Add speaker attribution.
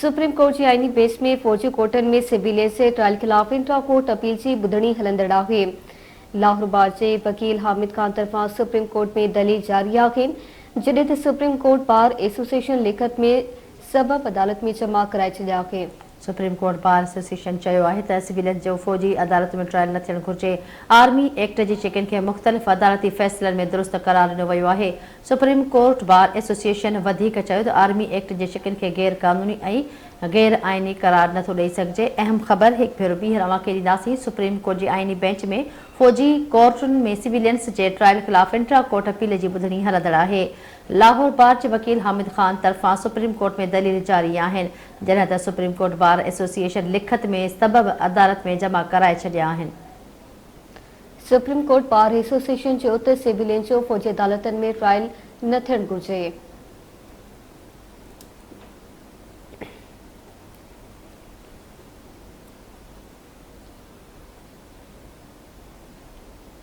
Speaker 1: Supreme court जी आईनी bench में फौजी कोर्टन में सिविलियन से ट्रायल खिलाफ इंट्रा कोर्ट अपील जी ॿुधणी हलंदड़ आहे। लाहौर बार जे वकील हामिद खान तरफां सुप्रीम कोर्ट में दलील जारी आहिनि, जॾहिं त सुप्रीम कोर्ट बार एसोसिएशन लिखत में सबब अदालत में जमा कराए छॾिया आहिनि।
Speaker 2: सुप्रीम कोर्ट बार एसोसिएशन चयो आहे त सिविलियन जो फौजी अदालत में ट्रायल न थियणु घुरिजे। आर्मी एक्ट जी चेकनि खे मुख़्तलिफ़ अदालती फ़ैसिलनि में दुरुस्त करार ॾिनो वियो आहे। सुप्रीम कोर्ट बार एसोसिएशन वधीक चयो त आर्मी एक्ट जे चेकनि खे गैर क़ानूनी ऐं गैर आइनी करार नथो ॾेई सघिजे। अहम ख़बर हिकु भेरो ॿीहर अवांखे ॾींदासीं। सुप्रीम कोर्ट जी आइनी बेंच में फौजी कोर्टुनि में सिविलियंस जे ट्रायल ख़िलाफ़ इंट्रा कोर्ट अपील जी ॿुधणी हलंदड़ आहे। लाहौर बार जे वकील हामिद खान तरफां सुप्रीम कोर्ट में दलील जारी आहिनि, जॾहिं त सुप्रीम कोर्ट बार एसोसिएशन लिखत में सबब अदालत में जमा कराए छॾिया आहिनि।
Speaker 1: सुप्रीम कोर्ट बार एसोसिएशन चयो त सिविलियन जो फौजी अदालतनि में ट्रायल न थियणु घुरिजे।